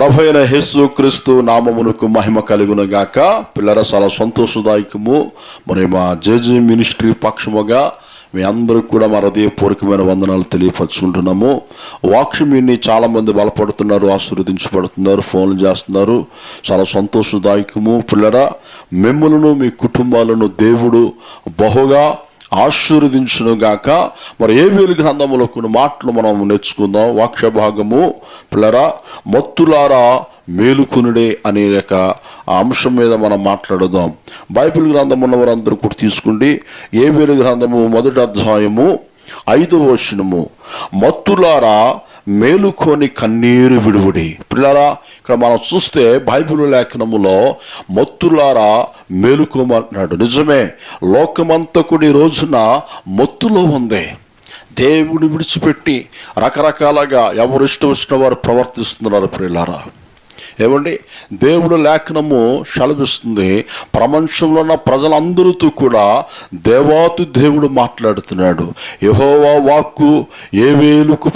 ప్రభువైన యేసుక్రీస్తు నామమునకు మహిమ కలుగును గాక. పిల్లల చాలా సంతోషదాయకము. మరి మా జేజే మినిస్ట్రీ పక్షముగా మీ అందరికి కూడా మా హృదయపూర్వకమైన వందనాలు తెలియపరుచుకుంటున్నాము. వాక్యమిని చాలా మంది బలపడుతున్నారు, ఆశీర్వదించబడుతున్నారు, ఫోన్లు చేస్తున్నారు. చాలా సంతోషదాయకము. పిల్లరా, మిమ్మల్ని మీ కుటుంబాలను దేవుడు బహుగా ఆశీర్వదించును గాక. మరి యోవేలు గ్రంథములో కొన్ని మాటలు మనం నేర్చుకుందాం. వాక్య భాగము పిల్లరా, మత్తులారా మేలుకొనుడే అనే అంశం మీద మనం మాట్లాడుదాం. బైబిల్ గ్రంథం ఉన్నవారందరూ కూడా తీసుకోండి. యోవేలు గ్రంథము 1వ అధ్యాయము 5వ వచనము. మత్తులారా మేలుకొని కన్నీరు విడువుడి. పిల్లరా, ఇక్కడ మనం చూస్తే బైబిల్ లేఖనములో మత్తులారా మేలుకోమన్నాడు. నిజమే, లోకమంతా కూడా ఈ రోజున మత్తులో ఉంది. దేవుడు విడిచిపెట్టి రకరకాలుగా ఎవరు ఇష్టం వచ్చిన వారు ప్రవర్తిస్తున్నారు. ప్రియులారా, ఏమండి, దేవుడు లేఖనము సెలవిస్తుంది, ప్రపంచంలో ఉన్న ప్రజలందరితో కూడా దేవాతి దేవుడు మాట్లాడుతున్నాడు. యెహోవా వాక్కు యోవేలుకు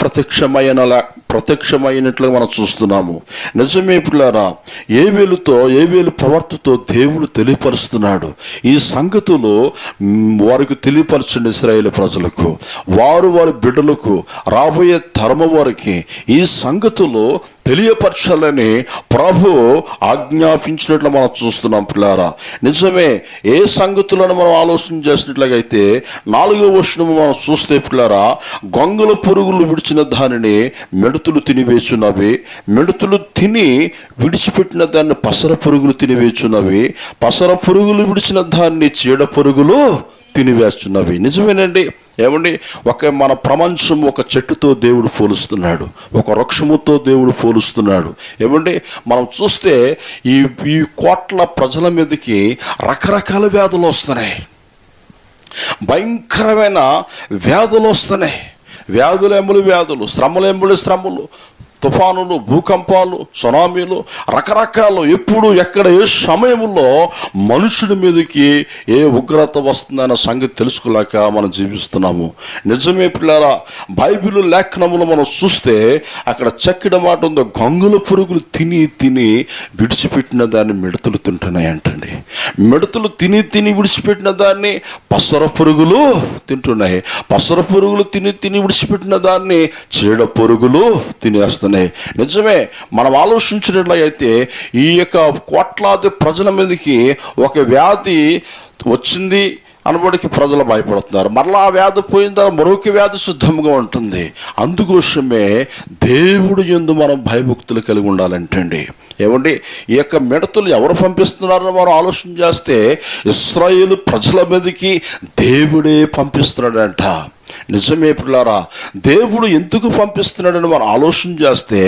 ప్రత్యక్షమైనట్లుగా మనం చూస్తున్నాము. నిజమే పిల్లారా, యోవేలు ప్రవర్తనతో దేవుడు తెలియపరుస్తున్నాడు. ఈ సంగతులు వారికి తెలియపరచండి. ఇశ్రాయేలు ప్రజలకు, వారి బిడ్డలకు, రాబోయే తరము వారికి ఈ సంగతులు తెలియపరచాలని ప్రభు ఆజ్ఞాపించినట్లు మనం చూస్తున్నాం. పిల్లారా, నిజమే, ఏ సంగతులను మనం ఆలోచన చేసినట్లయితే 4వ వచనము మనం చూస్తే పిల్లారా, గొంగళ పురుగులు విడిచిన దానిని మిడతలు తినివేచున్నవి, మిడతలు తిని విడిచిపెట్టిన దాన్ని పసర పురుగులు తినివేచున్నవి, పసర పురుగులు విడిచిన దాన్ని చీడ పురుగులు తినివేస్తున్నవి. నిజమేనండి. ఏమండి, మన ప్రపంచం ఒక చెట్టుతో దేవుడు పోలుస్తున్నాడు, ఒక వృక్షముతో దేవుడు పోలుస్తున్నాడు. ఏమండి, మనం చూస్తే ఈ కోట్ల ప్రజల మీదకి రకరకాల వ్యాధులు వస్తున్నాయి, భయంకరమైన వ్యాధులు వస్తున్నాయి. వ్యాధులు ఎంబులు వ్యాధులు, శ్రమలు ఎంబులు శ్రమలు, తుఫానులు, భూకంపాలు, సునామీలు, రకరకాలు. ఎప్పుడు ఎక్కడ ఏ సమయంలో మనుషుడి మీదకి ఏ ఉగ్రత వస్తుందన్న సంగతి తెలుసుకోలేక మనం జీవిస్తున్నాము. నిజమే పిల్లారా, బైబిల్ లేఖనములు మనం చూస్తే అక్కడ చక్కిడ మాట ఉందో, గొంగళ పురుగులు తిని తిని విడిచిపెట్టిన దాన్ని మిడతలు తింటున్నాయి అంటండి. మిడతలు తిని తిని విడిచిపెట్టిన దాన్ని పసర పురుగులు తింటున్నాయి, పసర పురుగులు తిని తిని విడిచిపెట్టిన దాన్ని చీడ పురుగులు తినేస్తున్నాయి. నిజమే, మనం ఆలోచించినట్లయితే ఈ యొక్క కోట్లాది ప్రజల మీదకి ఒక వ్యాధి వచ్చింది అనబడికి ప్రజలు భయపడుతున్నారు. మరలా ఆ వ్యాధి పోయిన తర్వాత మరొక వ్యాధి సిద్ధంగా ఉంటుంది. అందుకోసమే దేవుడు యందు మనం భయభక్తులు కలిగి ఉండాలంటండి. ఏమండి, ఈ యొక్క మిడతలు ఎవరు పంపిస్తున్నారని మనం ఆలోచన చేస్తే ఇశ్రాయేలు ప్రజల మీదకి దేవుడే పంపిస్తున్నాడంట. నిజమే పిల్లారా, దేవుడు ఎందుకు పంపిస్తున్నాడని మనం ఆలోచన చేస్తే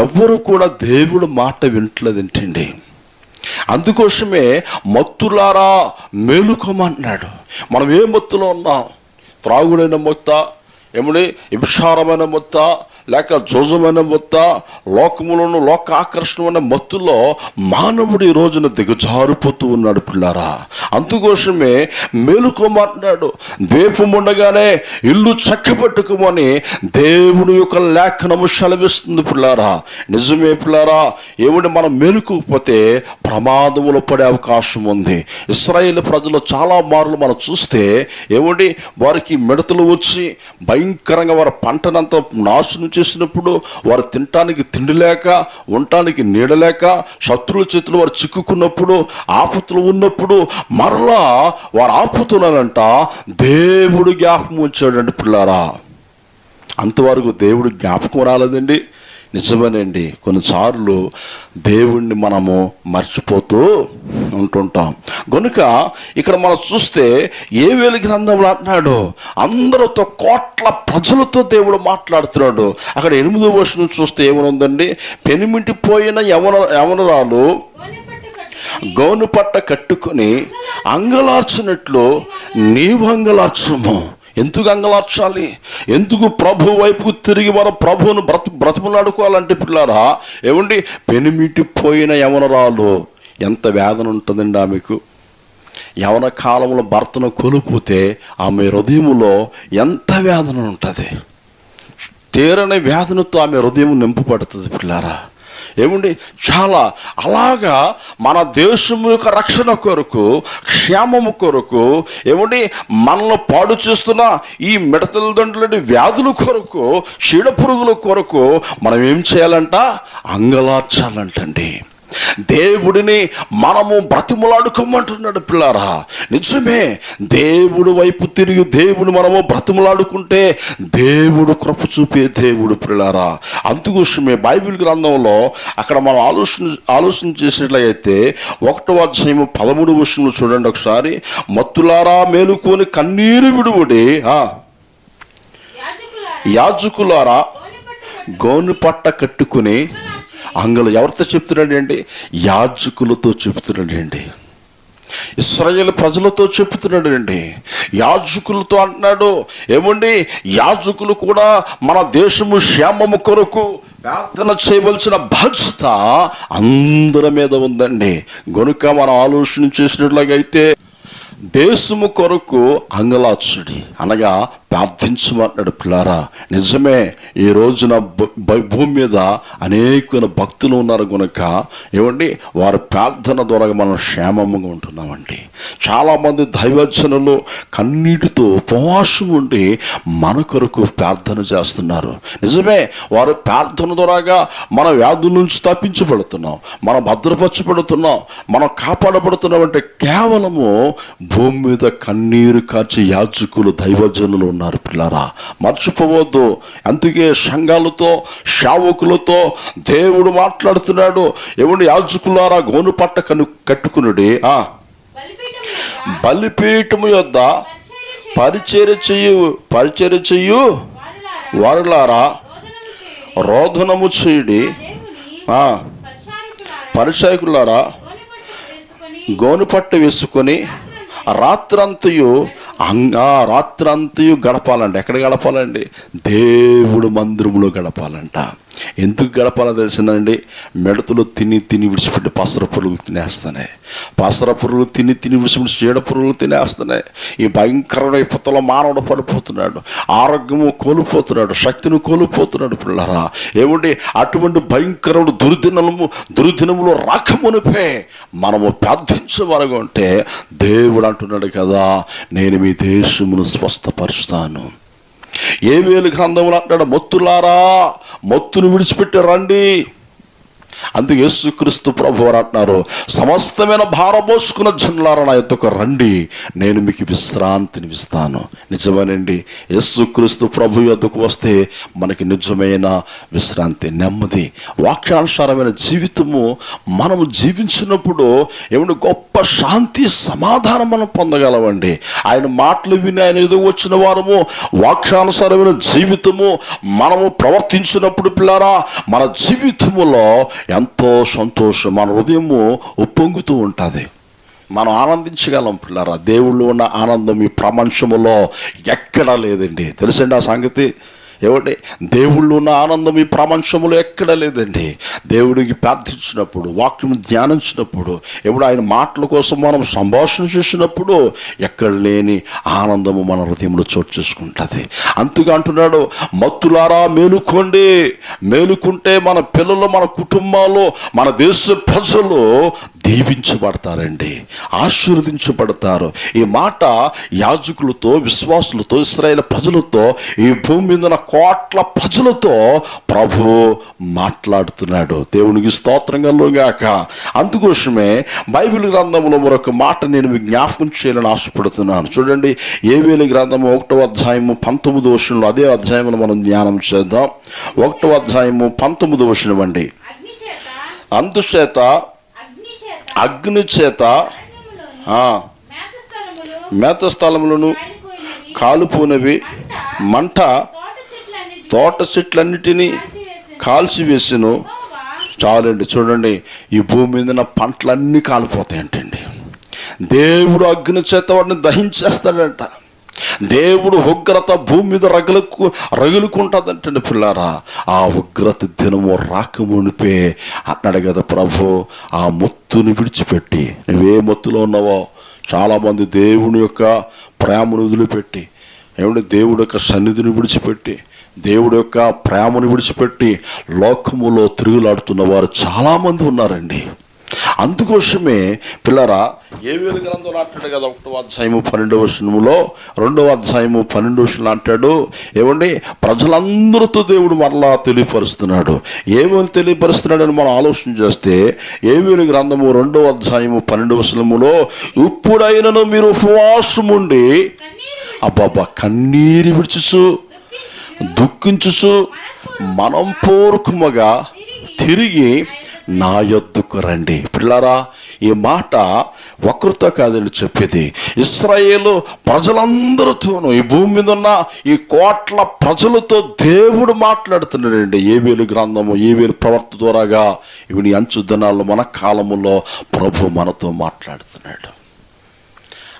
ఎవ్వరు కూడా దేవుడు మాట వింటలేదంటండి. అందుకోసమే మత్తులారా మేలుకోమన్నాడు. మనం ఏ మత్తులో ఉన్నాం? త్రాగుడైన మొత్త, ఏమిటి విభిచారమైన మొత్త, లేక జోజమైన మొత్త, లోకములను లోక ఆకర్షణమైన మత్తులో మానవుడు ఈ రోజున దిగజారిపోతూ ఉన్నాడు పిల్లారా. అందుకోసమే మేలుకోమన్నాడు. ద్వీపం ఉండగానే ఇల్లు చక్కబెట్టుకోమని దేవుని యొక్క లేఖనము సెలవిస్తుంది పిల్లారా. నిజమే పిల్లారా, ఏమిటి, మనం మేలుకోకపోతే ప్రమాదములో పడే అవకాశం ఉంది. ఇశ్రాయేలు ప్రజలు చాలా మార్లు మనం చూస్తే ఏమిటి, వారికి మిడతలు వచ్చి భయంకరంగా వారి పంటనంతా నాశనం చేసినప్పుడు, వారు తినటానికి తిండి లేక, ఉండటానికి నీడలేక, శత్రువుల చేతులు వారు చిక్కుకున్నప్పుడు, ఆపత్తులు ఉన్నప్పుడు మరలా వారు ఆపుతున్నారంట దేవుడు జ్ఞాపకం వచ్చాడండి పిల్లారా. అంతవరకు దేవుడు జ్ఞాపకం రాలేదండి. నిజమేనండి, కొన్నిసార్లు దేవుణ్ణి మనము మర్చిపోతూ ఉంటుంటాం. కనుక ఇక్కడ మనం చూస్తే యోవేలు గ్రంథంలో అంటున్నాడు, అందరితో కోట్ల ప్రజలతో దేవుడు మాట్లాడుతున్నాడు. అక్కడ 8వ వచనం చూస్తే ఏమనుందండి, పెనిమిటి పోయిన యవనరాలు గౌను పట్ట కట్టుకొని అంగలార్చినట్లు నీవు అంగలార్చుము. ఎందుకు అంగలార్చాలి? ఎందుకు ప్రభు వైపుకు తిరిగి మన ప్రభువును బ్రతుకులాడుకోవాలంటే పిల్లారా, ఏమండి, పెనిమిటిపోయిన యవనరాలు ఎంత వేదన ఉంటుందండి ఆమెకు. యవన కాలంలో భర్తను కోల్పోతే ఆమె హృదయములో ఎంత వేదన ఉంటుంది. తీరని వేదనతో ఆమె హృదయం నింపబడుతుంది పిల్లారా. ఏమండి చాలా అలాగా మన దేశం యొక్క రక్షణ కొరకు, క్షేమము కొరకు, ఏమండి మనల్ని పాడు చేస్తున్న ఈ మిడతల దండ్రులని వ్యాధుల కొరకు, చీడ పురుగుల కొరకు మనం ఏం చేయాలంట? అంగలార్చాలంటండి. దేవుడిని మనము బ్రతిమలాడుకోమంటున్నాడు పిల్లారా. నిజమే, దేవుడు వైపు తిరిగి దేవుడు మనము బ్రతిమలాడుకుంటే దేవుడు కృప చూపే దేవుడు పిల్లారా. అందుకోసమే బైబిల్ గ్రంథంలో అక్కడ మనం ఆలోచన చేసినట్లయితే 1వ అధ్యాయము 13వ వచనంలో చూడండి ఒకసారి. మత్తులారా మేలుకొని కన్నీరు విడువుడి, యాజకులారా గోను పట్ట కట్టుకుని ఎవరితో చెప్తున్నాడు అండి? యాజకులతో చెప్తున్నాడు అండి. ఇశ్రాయేలు ప్రజలతో చెప్తున్నాడు అండి. యాజకులతో అంటున్నాడు. ఏమండి, యాజకులు కూడా మన దేశము క్షేమము కొరకు ప్రార్థన చేయవలసిన బాధ్యత అందరి మీద ఉందండి. గనుక మనం ఆలోచన చేసినట్లయితే దేశము కొరకు అంగలార్చుడి అనగా ప్రార్థించమన్నాడు పిల్లారా. నిజమే, ఈ రోజున భూమి మీద అనేకమైన భక్తులు ఉన్నారు కనుక ఏమండి వారి ప్రార్థన ద్వారా మనం క్షేమంగా ఉంటున్నామండి. చాలామంది దైవజనులు కన్నీటితో ఉపవాసం ఉండి మన కొరకు ప్రార్థన చేస్తున్నారు. నిజమే, వారి ప్రార్థన ద్వారాగా మన వ్యాధుల నుంచి తప్పించబడుతున్నాం, మనం భద్రపరచబడుతున్నాం, మనం కాపాడబడుతున్నాం. అంటే కేవలము భూమి మీద కన్నీరు కాచి యాజకులు దైవజనులు ఉన్నారు పిల్లారా. మర్చిపోవద్దు. అందుకే సంఘాలతో, సేవకులతో దేవుడు మాట్లాడుతున్నాడు. ఏమండి, యాజకులారా గోను పట్ట కట్టుకునుడి, బలిపీఠము యొద్ద పరిచర్య చెయ్యు వారులారా రోదనము చేయుడి, పరిచారకులారా గోను పట్ట వేసుకొని రాత్రంతయు గడపాలండి. ఎక్కడ గడపాలండి? దేవుడు మందిరంలో గడపాలంట. ఎందుకు గడపాలో తెలిసిందండి? మిడతలు తిని విడిచిపెట్టి పసర పురుగులు తినేస్తున్నాయి. పసర పురుగులు తిని విడిచిపెట్టి చీడ పురుగులు తినేస్తున్నాయి. ఈ భయంకరమైన విపత్తులో మానవుడు పడిపోతున్నాడు, ఆరోగ్యము కోల్పోతున్నాడు, శక్తిని కోల్పోతున్నాడు పిల్లరా. ఏమండి, అటువంటి భయంకరమైన దుర్దినములు రాకమునిపే మనము ప్రార్థించేవారుగా ఉంటే దేవుడు అంటున్నాడు కదా, నేను మీ దేశమును స్వస్థపరుస్తాను. యోవేలు గ్రంథంలో అంటాడు, మొత్తులారా మొత్తును విడిచిపెట్టి రండి. అందుకు యేసుక్రీస్తు ప్రభువారు అంటున్నారు, సమస్తమైన భారమోసుకున్న జనులారా నా యొద్దకు రండి, నేను మీకు విశ్రాంతిని ఇస్తాను. నిజమేనండి, యేసుక్రీస్తు ప్రభు యొద్దకు వస్తే మనకి నిజమైన విశ్రాంతి, నెమ్మది, వాక్యానుసారమైన జీవితము మనము జీవించినప్పుడు ఏమంటే గొప్ప శాంతి, సమాధానం మనం పొందగలమండి. ఆయన మాటలు విని ఆయన ఎదుగు వచ్చిన వారము వాక్యానుసారమైన జీవితము మనము ప్రవర్తించినప్పుడు పిల్లారా, మన జీవితములో ఎంతో సంతోషం, మన హృదయము ఉప్పొంగుతూ ఉంటుంది. మనం ఆనందించగలం పిల్లారా. దేవుళ్ళు ఉన్న ఆనందం ఈ ప్రపంచములో ఎక్కడా లేదండి. తెలుసండి ఆ సంగతి? ఏమండి, దేవుళ్ళు ఉన్న ఆనందం ఈ ప్రపంచంలో ఎక్కడ లేదండి. దేవుడికి ప్రార్థించినప్పుడు, వాక్యం ధ్యానించినప్పుడు, ఎప్పుడు ఆయన మాటల కోసం మనం సంభాషణ చేసినప్పుడు ఎక్కడ లేని ఆనందము మన హృదయంలో చోటు చేసుకుంటుంది. అందుకే అంటున్నాడు, మత్తులారా మేలుకోండి. మేలుకుంటే మన పిల్లలు, మన కుటుంబాలు, మన దేశ ప్రజలు దీవించబడతారండి, ఆశీర్వదించబడతారు. ఈ మాట యాజకులతో, విశ్వాసులతో, ఇశ్రాయేలు ప్రజలతో, ఈ భూమి మీద కోట్ల ప్రజలతో ప్రభు మాట్లాడుతున్నాడు. దేవునికి స్తోత్రం కలుగుగాక. అందుకోసమే బైబిల్ గ్రంథంలో మరొక మాట నేను మీకు జ్ఞాపకం చేయాలని ఆశపడుతున్నాను. చూడండి, యోవేలు గ్రంథము 1వ అధ్యాయము 19వ వచనంలో, అదే అధ్యాయంలో మనం ధ్యానం చేద్దాం. 1వ అధ్యాయము 19వ వచనం అండి. అందుచేత అగ్ని చేత మేత స్థలములను కాలుపోనవి, మంట తోట చెట్లన్నిటినీ కాల్చివేసిను. చాలండి, చూడండి, ఈ భూమి మీద పంటలన్నీ కాలిపోతాయంటండి. దేవుడు అగ్ని చేత వాడిని దహించేస్తాడంట. దేవుడు ఉగ్రత భూమి మీద రగులుకుంటుందంటండి పిల్లారా. ఆ ఉగ్రత దినము రాకమునిపే అన్నాడు కదా ప్రభు, ఆ మొత్తుని విడిచిపెట్టి, నువ్వే మొత్తులో ఉన్నావో, చాలామంది దేవుని యొక్క ప్రేమను వదిలిపెట్టి, ఏమంటే దేవుడి యొక్క సన్నిధిని విడిచిపెట్టి, దేవుడి యొక్క ప్రేమను విడిచిపెట్టి లోకములో తిరుగులాడుతున్న వారు చాలామంది ఉన్నారండి. అందుకోసమే పిల్లరా యోవేలు గ్రంథంలో అంటాడు కదా, 1వ అధ్యాయము 12వ వచనములో, 2వ అధ్యాయము 12వ వచనంలో అంటాడు, ఏమండి, ప్రజలందరితో దేవుడు మరలా తెలియపరుస్తున్నాడు. ఏమని తెలియపరుస్తున్నాడని మనం ఆలోచన చేస్తే యోవేలు గ్రంథము 2వ అధ్యాయము 12వ వచనములో, ఇప్పుడైనను మీరు ఉపవాసముండి అబ్బాబ్బా కన్నీరు విడిచుచు దుఃఖించుచు మనం పూర్వకముగా తిరిగి నా యొద్దకు రండి. పిల్లారా, ఈ మాట ఒకరితో కాదండి చెప్పేది, ఇశ్రాయేలు ప్రజలందరితోనూ, ఈ భూమి మీద ఉన్న ఈ కోట్ల ప్రజలతో దేవుడు మాట్లాడుతున్నాడండి. యోవేలు గ్రంథము, యోవేలు ప్రవర్తన ద్వారాగా ఇవి అంచు దినాల్లో మన కాలములో ప్రభు మనతో మాట్లాడుతున్నాడు.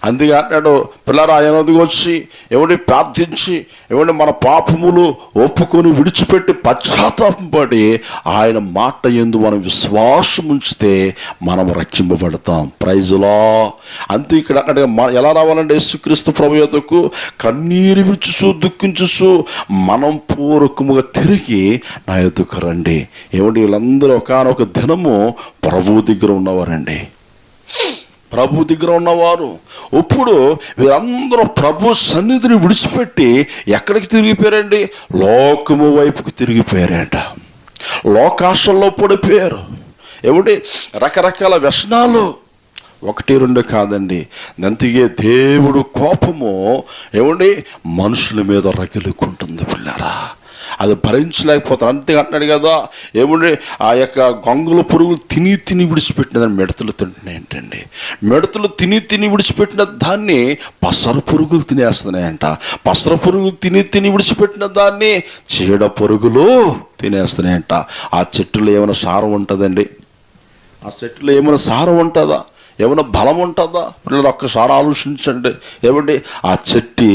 అందుకే అంటాడు, పిల్లరా ఆయన వద్దకు వచ్చి ఏమంటే ప్రార్థించి ఏమంటే మన పాపములు ఒప్పుకొని విడిచిపెట్టి పశ్చాత్తాపం పడి ఆయన మాట యందు మనం విశ్వాసం ఉంచితే మనం రక్షింపబడతాం. ప్రైజులా. అంతే ఇక్కడ అక్కడ ఎలా రావాలంటే యేసుక్రీస్తు ప్రభు యొద్దకు కన్నీరు విడుచుచు దుఃఖించుచు మనం పూర్వకముగా తిరిగి నా యొద్దకు రండి. ఏమంటే వీళ్ళందరూ ఒకానొక దినము ప్రభు దగ్గర ఉన్నవారండి. ప్రభు దగ్గర ఉన్నవారు ఇప్పుడు వీరందరూ ప్రభు సన్నిధిని విడిచిపెట్టి ఎక్కడికి తిరిగిపోయారండి? లోకము వైపుకి తిరిగిపోయారంట. లోకాశల్లో పడిపోయారు. ఏమిటి? రకరకాల వ్యసనాలు, 1, 2 కాదండి. అందుకే దేవుడు కోపము ఏమండి మనుషుల మీద రగిలుకుంటుంది పిల్లరా. అది భరించలేకపోతారు. అంతే అంటున్నాడు కదా, ఏమంటే ఆ యొక్క గొంగళ పురుగులు తిని విడిచిపెట్టినదాన్ని మిడతలు తింటున్నాయి ఏంటండి. మిడతలు తిని విడిచిపెట్టిన దాన్ని పసర పురుగులు తినేస్తున్నాయంట. పసర పురుగులు తిని విడిచిపెట్టిన దాన్ని చీడ పురుగులు తినేస్తున్నాయంట. ఆ చెట్టులో ఏమైనా సారం ఉంటుందండి? ఆ చెట్టులో ఏమైనా సారం ఉంటుందా? ఏమైనా బలం ఉంటుందా? పిల్లలు ఒక్కసారి ఆలోచించండి. ఏమంటే ఆ చెట్టు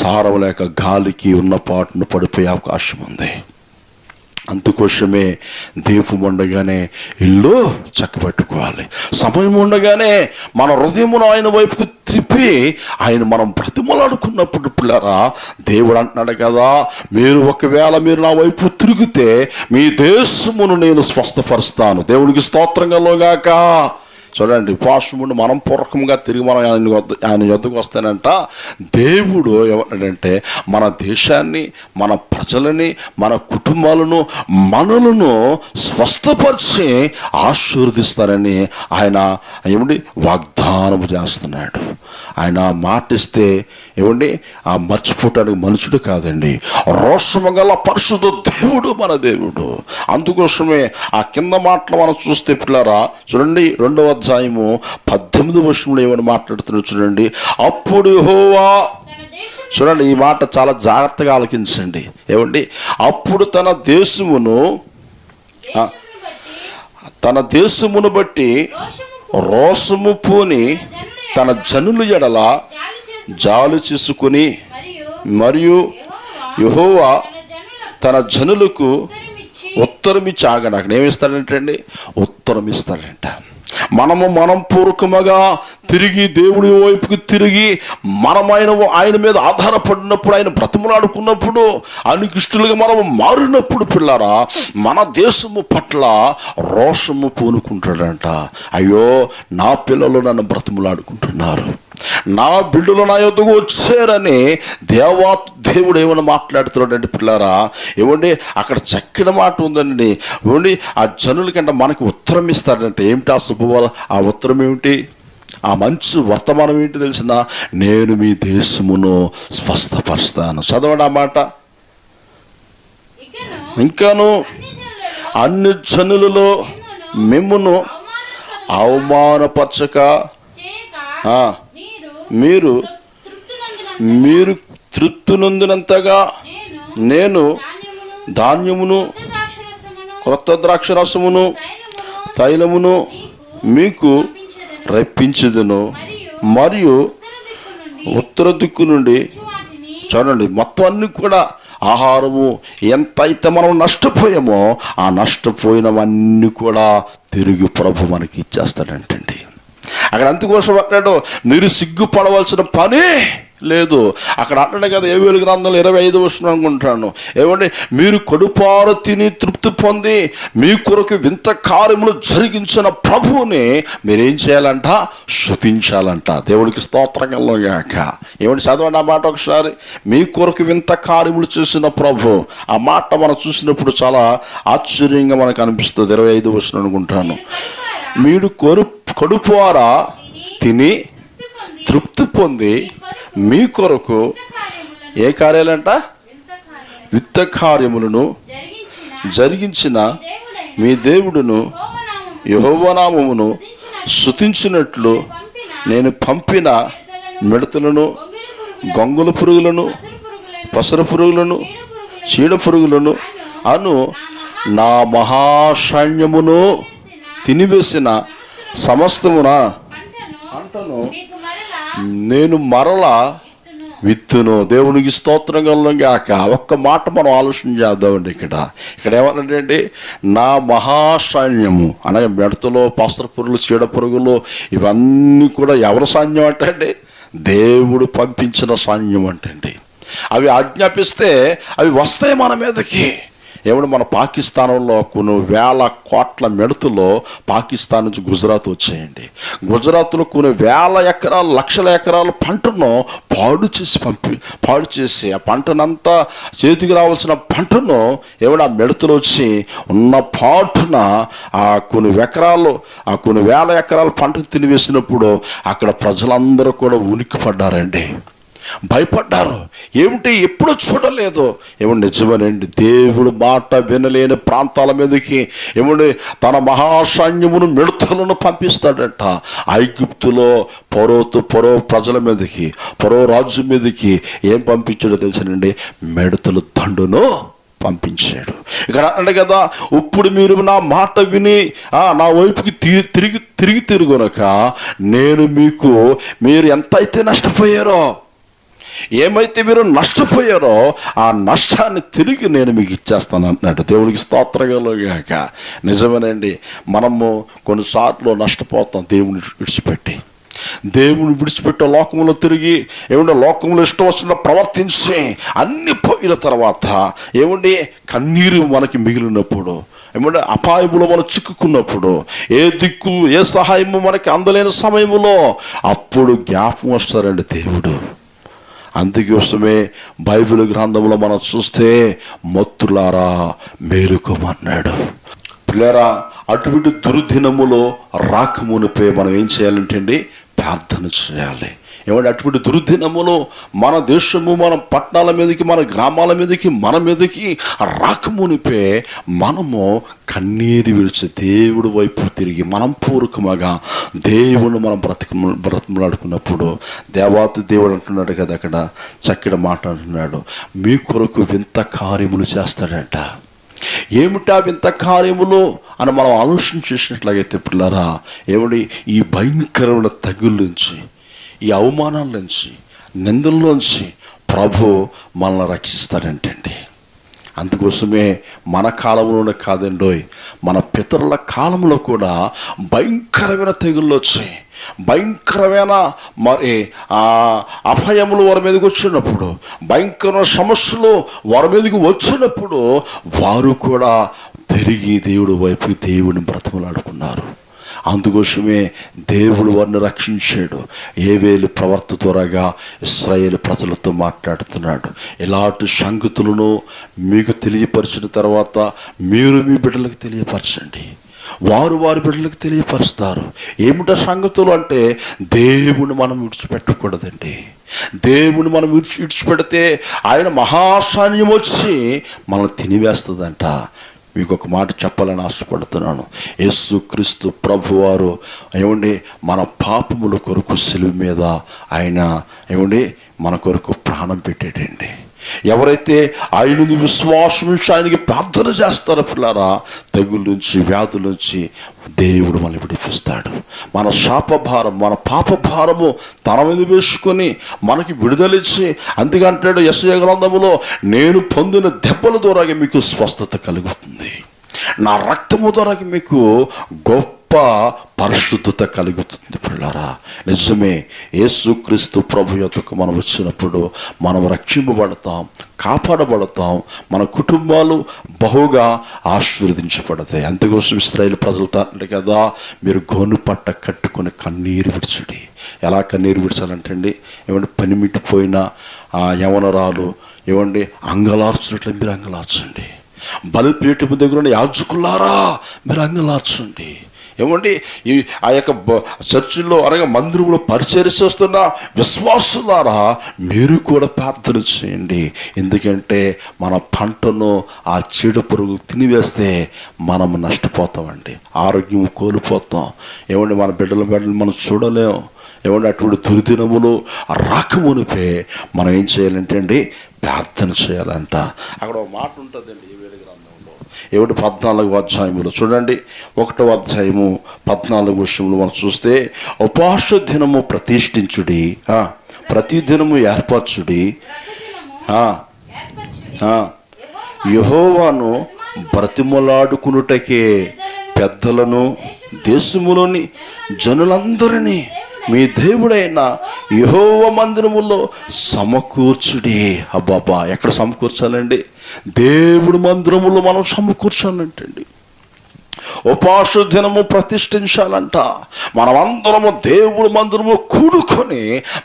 సారం లేక గాలికి ఉన్న పాటును పడిపోయే అవకాశం ఉంది. అందుకోసమే దీపం ఉండగానే ఇల్లు చక్కబెట్టుకోవాలి. సమయం ఉండగానే మన హృదయమును ఆయన వైపుకు త్రిప్పి ఆయన మనం బ్రతిమలాడుకున్నప్పుడు పిల్లరా దేవుడు అంటున్నాడు కదా, ఒకవేళ మీరు నా వైపు తిరిగితే మీ దేశమును నేను స్వస్థపరుస్తాను. దేవునికి స్తోత్రం కలుగుగాక. చూడండి, ఉపవాసముండి మనం పూర్వకంగా తిరిగి మనం ఆయన యొద్దకు వస్తానంట. దేవుడు ఏమంటాడంటే మన దేశాన్ని, మన ప్రజలని, మన కుటుంబాలను, మనలను స్వస్థపరిచి ఆశీర్వదిస్తారని ఆయన ఏమండి వాగ్దానం చేస్తున్నాడు. ఆయన మాటిస్తే ఏమండి ఆ మర్చిపోవటానికి మనుషుడు కాదండి, రోషము గల పరిశుద్ధ దేవుడు మన దేవుడు. అందుకోసమే ఆ కింద మాటలు మనం చూస్తే పిల్లరా చూడండి, 2వ అధ్యాయము 18వ వచనంలో ఏమని మాట్లాడుతున్నాడు చూడండి. అప్పుడు యెహోవా, చూడండి ఈ మాట చాలా జాగ్రత్తగా ఆలకించండి. ఏమండి? అప్పుడు తన దేశమును బట్టి రోషము పూని తన జనుల ఎడల జాలు చేసుకుని మరియు యెహోవా తన జనులకు ఉత్తరం ఇచ్చి ఆగండి. అక్కడ ఏమిస్తాడంటే ఉత్తరం ఇస్తాడంట. మనం పూర్వకముగా తిరిగి దేవుడి వైపుకి తిరిగి ఆయన మీద ఆధారపడినప్పుడు, ఆయన బ్రతిమలాడుకున్నప్పుడు, అనికిష్టులుగా మనం మారినప్పుడు పిల్లరా మన దేశము పట్ల రోషము పూనుకుంటాడంట. అయ్యో నా పిల్లలు నన్ను బ్రతిమలాడుకుంటున్నారు, నా బిడ్డలు నా యొద్దకు వచ్చారని దేవుడు ఏమన్నా మాట్లాడుతున్నాడండి పిల్లారా. ఏమండి అక్కడ చక్కని మాట ఉందండి. ఏమండి ఆ జనులకంటే మనకి ఉత్తరం ఇస్తాడంటే ఏమిటి? ఆ శుభవార్త, ఆ ఉత్తరం ఏమిటి? ఆ మంచి వర్తమానం ఏంటి తెలిసిన? నేను మీ దేశమును స్వస్థపరుస్తాను. చదవండి ఆ మాట. ఇంకాను అన్ని జనులలో మిమ్మును అవమానపరచక మీరు తృప్తి నొందినంతగా నేను ధాన్యమును, క్రొత్త ద్రాక్షరసమును, తైలమును మీకు రప్పించుదును. మరియు ఉత్తర దిక్కు నుండి, చూడండి మొత్తం అన్ని కూడా ఆహారము ఎంతైతే మనం నష్టపోయామో ఆ నష్టపోయినవన్నీ కూడా తిరిగి ప్రభు మనకి ఇచ్చేస్తాడంటండి. అక్కడ అందుకోసం అన్నాడు, మీరు సిగ్గుపడవలసిన పని లేదు. అక్కడ అంటాడు కదా, ఏవేలు గ్రంథంలో 25 వచనం అనుకుంటాను, ఏమంటే మీరు కడుపారు తిని తృప్తి పొంది మీ కొరకు వింత కార్యములు జరిగించిన ప్రభువుని మీరేం చేయాలంట? స్తుతించాలంట. దేవుడికి స్తోత్రం కలుగుగాక. ఏమంటే చదవండి ఆ మాట ఒకసారి. మీ కొరకు వింత కార్యములు చేసిన ప్రభు. ఆ మాట మనం చూసినప్పుడు చాలా ఆశ్చర్యంగా మనకు అనిపిస్తుంది. 25 వచనం అనుకుంటాను, మీరు కడుపారా తిని తృప్తి పొంది మీ కొరకు ఏ కార్యాలంట? వింత కార్యములను జరిగించిన మీ దేవుడును యెహోవా నామమును స్తుతించినట్లు నేను పంపిన మిడతలను, గొంగళి పురుగులను, పసర పురుగులను, చీడ పురుగులను అను నా మహాసైన్యమును తినివేసిన సమస్తమున పంటను నేను మరలా విత్తును. దేవునికి స్తోత్రం కలుగుగాక. ఒక్క మాట మనం ఆలోచన చేద్దామండి. ఇక్కడ ఏమన్నాడండి? నా మహాసైన్యము అనగా మిడతలు, పసర పురుగులు, చీడ పురుగులు ఇవన్నీ కూడా ఎవరి సైన్యం అంటే? దేవుడు పంపించిన సైన్యం అంటే. అవి ఆజ్ఞాపిస్తే అవి వస్తాయి మన మీదకి. ఏమంటే మన పాకిస్తాన్లో కొన్ని వేల కోట్ల మిడతలు పాకిస్తాన్ నుంచి గుజరాత్ వచ్చాయండి. గుజరాత్లో కొన్ని వేల ఎకరాలు, లక్షల ఎకరాల పంటను పాడు చేసి ఆ పంటనంతా చేతికి రావాల్సిన పంటను ఏమంటే ఆ మిడతలు వచ్చి ఉన్న పాటున ఆ కొన్ని వేల ఎకరాల పంటకు తినివేసినప్పుడు అక్కడ ప్రజలందరూ కూడా ఉనికి పడ్డారండి, భయపడ్డారు. ఏమిటి? ఎప్పుడు చూడలేదు. ఏమంటే నిజమేనండి, దేవుడు మాట వినలేని ప్రాంతాల మీదకి ఏమంటే తన మహాసైన్యమును మిడతలను పంపిస్తాడట. ఐగుప్తులో ఫరో ప్రజల మీదకి, ఫరో రాజు మీదకి ఏం పంపించాడో తెలుసానండి? మిడతలు దండును పంపించాడు. ఇక్కడ అంటే కదా, ఇప్పుడు మీరు నా మాట విని నా వైపుకి తిరుగునక నేను మీరు ఎంతైతే నష్టపోయారో, ఏమైతే మీరు నష్టపోయారో ఆ నష్టాన్ని తిరిగి నేను మీకు ఇచ్చేస్తాను అన్నాడు. దేవుడికి స్తోత్రం కలుగుగాక. నిజమేనండి, మనము కొన్నిసార్లు నష్టపోతాం దేవుని విడిచిపెట్టే లోకంలో తిరిగి ఏమంటే లోకంలో ఇష్టం వచ్చిన ప్రవర్తించి అన్ని పోయిన తర్వాత ఏమంటే కన్నీరు మనకి మిగిలినప్పుడు, ఏమంటే అపాయములో మనం చిక్కుకున్నప్పుడు, ఏ దిక్కు ఏ సహాయము మనకి అందలేని సమయంలో అప్పుడు జ్ఞాపకం వస్తారండి దేవుడు. అందుకోసమే బైబిల్ గ్రంథంలో మనం చూస్తే మత్తులారా మేలుకోమన్నాడు. పిల్లరా, అటువంటి దుర్దినములో రాకమునిపై మనం ఏం చేయాలంటే అండి? ప్రార్థన చేయాలి. ఏమంటే అటువంటి దుర్దినములో మన దేశము, మన పట్టణాల మీదకి, మన గ్రామాల మీదకి, మన మీదకి రాకమునిపే మనము కన్నీరు విడిచి దేవుడు వైపు తిరిగి మనం పూర్వకముగా దేవుని మనం బ్రతిమలాడుకున్నప్పుడు దేవాతి దేవుడు అంటున్నాడు కదా, అక్కడ చక్కటి మాట అంటున్నాడు, మీ కొరకు వింత కార్యములు చేస్తాడంట. ఏమిటా వింత కార్యములు అని మనం ఆలోచన చేసినట్లయితే పిల్లరా, ఏమిటి? ఈ భయంకరమైన తెగుళ్ళ నుంచి, ఈ అవమానాల నుంచి, నిందల్లోంచి ప్రభు మనల్ని రక్షిస్తాడంటండి. అందుకోసమే మన కాలంలోనే కాదండోయ్, మన పితరుల కాలంలో కూడా భయంకరమైన తెగుళ్ళు వచ్చాయి. భయంకరమైన అభయములు వారి మీదకి వచ్చినప్పుడు, భయంకరమైన సమస్యలు వారి మీదకి వచ్చినప్పుడు వారు కూడా తిరిగి దేవుడి వైపు దేవుడిని బ్రతమలాడుకున్నారు. అందుకోసమే దేవుడు వారిని రక్షించాడు. ఏవేలు ప్రవర్త త్వరగా ఇశ్రాయేలు ప్రజలతో మాట్లాడుతున్నాడు. ఇలాంటి సంగతులను మీకు తెలియపరిచిన తర్వాత మీరు మీ బిడ్డలకు తెలియపరచండి, వారు వారి బిడ్డలకు తెలియపరుస్తారు. ఏమిటా సంగతులు అంటే, దేవుని మనం విడిచిపెట్టకూడదండి. దేవుని మనం విడిచిపెడితే ఆయన మహాసైన్యం వచ్చి మనల్ని తినివేస్తుందంట. మీకు ఒక మాట చెప్పాలని ఆశపడుతున్నాను. యేసుక్రీస్తు ప్రభువారు ఏమండి మన పాపముల కొరకు సిలువ మీద ఆయన ఏమండి మన కొరకు ప్రాణం పెట్టేటండి. ఎవరైతే ఆయనని విశ్వాసం నుంచి ఆయనకి ప్రార్థన చేస్తారో పిల్లారా, తెగుళ్ళ నుంచి, వ్యాధుల నుంచి దేవుడు మనల్ని విడిపిస్తాడు. మన శాపభారం, మన పాపభారము తన మీద వేసుకొని మనకి విడుదలిచ్చి, అందుకంటాడు యెషయా గ్రంథములో, నేను పొందిన దెబ్బల ద్వారా మీకు స్వస్థత కలుగుతుంది, నా రక్తము ద్వారా మీకు గొప్ప గొప్ప పరిశుద్ధత కలుగుతుంది పిల్లారా. నిజమే, యేసుక్రీస్తు ప్రభు యొద్దకు మనం వచ్చినప్పుడు మనం రక్షింపబడతాం, కాపాడబడతాం, మన కుటుంబాలు బహుగా ఆశీర్వదించబడతాయి. అందుకోసం ఇశ్రాయేలు ప్రజలతో అంటే కదా, మీరు గోను పట్ట కట్టుకొని కన్నీరు విడిచుడి. ఎలా కన్నీరు విడిచాలంటే అండి, ఏమంటే పనిమిట్టిపోయిన యవనరాలు ఏమండి అంగలార్చినట్లు మీరు అంగలార్చండి. బలిపీఠము దగ్గర యాజకులారా మీరు అంగలార్చండి. ఏమండి ఆ యొక్క చర్చిలో అనగా మందిరంలో పరిచర్య చేస్తున్న విశ్వాసులారా మీరు కూడా ప్రార్థన చేయండి. ఎందుకంటే మన పంటను ఆ చీడ పురుగులు తినివేస్తే మనం నష్టపోతామండి, ఆరోగ్యం కోల్పోతాం. ఏమండి మన బిడ్డలు మనం చూడలేం. ఏమంటే అటువంటి దుర్దినములు రాకమునిపే మనం ఏం చేయాలంటే అండి, ప్రార్థన చేయాలంట. అక్కడ ఒక మాట ఉంటుందండి ఈ వేద గ్రంథంలో, ఏమిటి 14వ అధ్యాయములో చూడండి, 1వ అధ్యాయము 14వ విషయంలో మనం చూస్తే, ఉపవాస దినము ప్రతిష్ఠించుడి, ప్రతి దినము ఏర్పరచుడి, యెహోవాను బ్రతిమలాడుకునుటకే పెద్దలను దేశములోని జనులందరినీ మీ దేవుడైన యెహోవా మందిరములో సమకూర్చుడి. అబ్బాబా, ఎక్కడ సమకూర్చాలండి? దేవుడి మందిరములో మనం సమకూర్చాలంటండి. ఉపవాస దినము ప్రతిష్ఠించాలంట. మనమందరము దేవుడి మందిరము కూడుకొని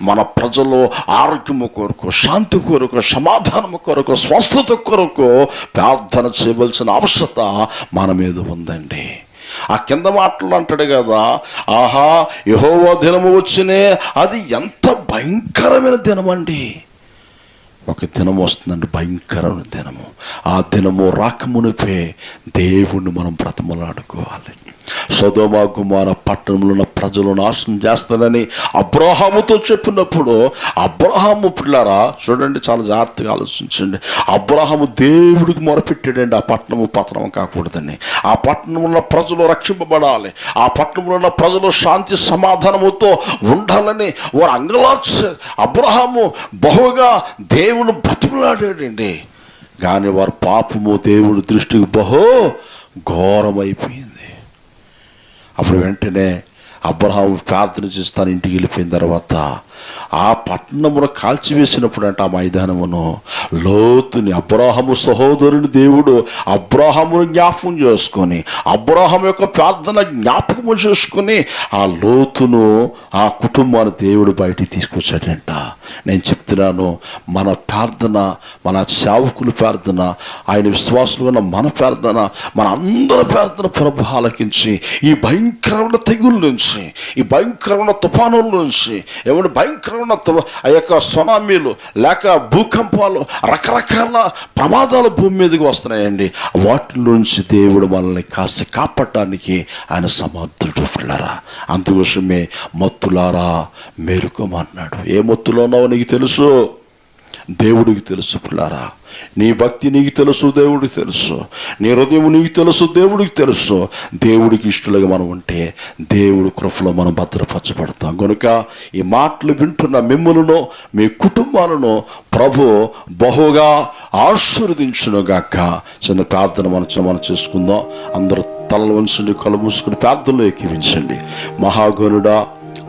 మన ప్రజలు ఆరోగ్యము కొరకు, శాంతి కొరకు, సమాధానము కొరకు, స్వస్థత కొరకు ప్రార్థన చేయవలసిన అవసరత మన మీద ఉందండి. ఆ కింద మాటలు అంటాడు కదా, ఆహా యెహోవా దినము వచ్చినే, అది ఎంత భయంకరమైన దినం అండి. ఒక దినం వస్తుందండి, భయంకరమైన దినము. ఆ దినము రాకమునిపే దేవుణ్ణి మనం బ్రతిమలాడుకోవాలి. సొదొమ గుమొర్రా పట్టణంలో ఉన్న ప్రజలు నాశనం చేస్తానని అబ్రహాముతో చెప్పినప్పుడు, అబ్రహాము పిల్లారా చూడండి, చాలా జాగ్రత్తగా ఆలోచించండి. అబ్రహాము దేవుడికి మొరపెట్టాడండి, ఆ పట్టణము పతనం కాకూడదని, ఆ పట్టణంలో ఉన్న ప్రజలు రక్షింపబడాలి, ఆ పట్టణంలో ఉన్న ప్రజలు శాంతి సమాధానముతో ఉండాలని వారు అంగలార్చే అబ్రహాము బహుగా దేవుని బ్రతిమలాడాడండి. కానీ వారి పాపము దేవుడి దృష్టికి బహు ఘోరమైపోయింది. అప్పుడు వెంటనే అబ్రహాము ప్రార్థన చేస్తాను ఇంటికి వెళ్ళిపోయిన తర్వాత ఆ పట్టణమును కాల్చివేసినప్పుడు అంటే ఆ మైదానమును లోతుని అబ్రాహాము సహోదరుని దేవుడు అబ్రాహామును జ్ఞాపకం చేసుకొని, అబ్రాహాము యొక్క ప్రార్థన జ్ఞాపకము చేసుకొని ఆ లోతును, ఆ కుటుంబాన్ని దేవుడు బయటికి తీసుకొచ్చాడంట. నేను చెప్తున్నాను, మన ప్రార్థన, మన సేవకుల ప్రార్థన, ఆయన విశ్వాసులు ఉన్న మన ప్రార్థన, మన అందరి ప్రార్థన ప్రభు ఆలకించి ఈ భయంకరమైన తెగుళ్ళ నుంచి, ఈ భయంకరమైన తుఫానుల నుంచి, ఏమంటే భయంకరమైన ఆ యొక్క సునామీలు లేక భూకంపాలు, రకరకాల ప్రమాదాలు భూమి మీదకి వస్తున్నాయండి. వాటిలోంచి దేవుడు మనల్ని కాసి కాపాడటానికి ఆయన సమర్థుడు పిల్లరా. అందుకోసమే మత్తులారా మేలుకోమన్నాడు. ఏ మత్తులో ఉన్నావో నీకు తెలుసు, దేవుడికి తెలుసు పిల్లారా. నీ భక్తి నీకు తెలుసు, దేవుడికి తెలుసు. నీ హృదయం నీకు తెలుసు, దేవుడికి తెలుసు. దేవుడికి ఇష్టలుగా మనం ఉంటే దేవుడి కృపలో మనం భద్రపరచబడతాం. కనుక ఈ మాటలు వింటున్న మిమ్ములను, మీ కుటుంబాలను ప్రభు బహుగా ఆశీర్వదించునుగాక. చిన్న ప్రార్థన మనం చేసుకుందాం. అందరూ తలలు వంచండి, కళ్ళు మూసుకుని ప్రార్థనలో ఎక్కివించండి. మహాగణుడా,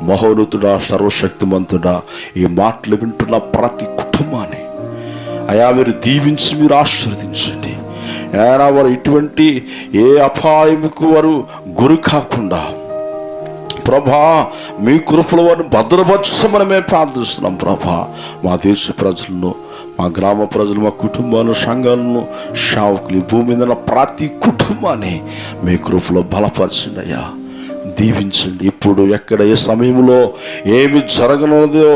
మహోన్నతుడా, సర్వశక్తిమంతుడా, ఈ మాటలు వింటున్న ప్రతి కుటుంబాన్ని అయా మీరు దీవించి మీరు ఆశీర్వదించండి. ఆయన వారు ఇటువంటి ఏ అపాయముకు వారు గురి కాకుండా ప్రభా మీ కృపలో వారిని భద్రపరచమని మేము ప్రార్థిస్తున్నాం. ప్రభా మా దేశ ప్రజలను, మా గ్రామ ప్రజలు, మా కుటుంబాలను, సంఘాలను, సేవకులు, భూమి మీద ఉన్న ప్రతి కుటుంబాన్ని మీ కృపలో బలపరచండి అయ్యా, దీవించండి. ఇప్పుడు ఎక్కడ ఏ సమయంలో ఏమి జరగనున్నదో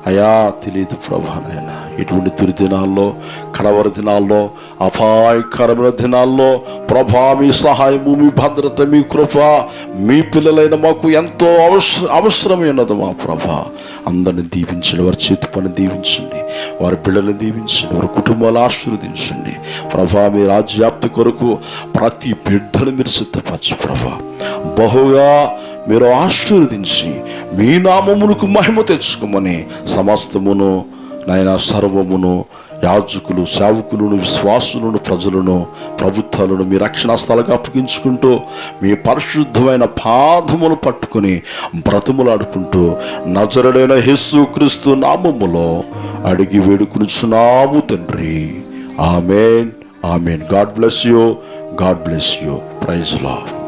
అయా తెలియదు ప్రభా. నాయన ఇటువంటి దుర్దినాల్లో, కడవరి దినాల్లో, అపాయకరమైన దినాల్లో ప్రభా మీ సహాయము, మీ భద్రత, మీ కృప మీ పిల్లలైన మాకు ఎంతో అవసరమైనది మా ప్రభా. అందరిని దీవించండి, వారి చేతి పని దీవించండి, వారి పిల్లల్ని దీవించండి, వారి కుటుంబాలు ఆశీర్వదించండి ప్రభా. మీ రాజ్యాప్తి కొరకు ప్రతి బిడ్డను మీరు సిద్ధపరచు ప్రభా. బహుగా మీరు ఆశీర్వదించి మీ నామమునకు మహిమ తెచ్చుకోమని సమస్తమును నాయన సర్వమును, యాజకులు, సేవకులను, విశ్వాసులను, ప్రజలను, ప్రభుత్వాలను మీ రక్షణ స్థలాలకు అప్పగించుకుంటూ మీ పరిశుద్ధమైన పాదములు పట్టుకుని బ్రతుములాడుకుంటూ నజరుడైన యేసుక్రీస్తు నామములో అడిగి వేడుకొనుచున్నాము తండ్రి. Amen, amen. God bless you, God bless you. Praise lord.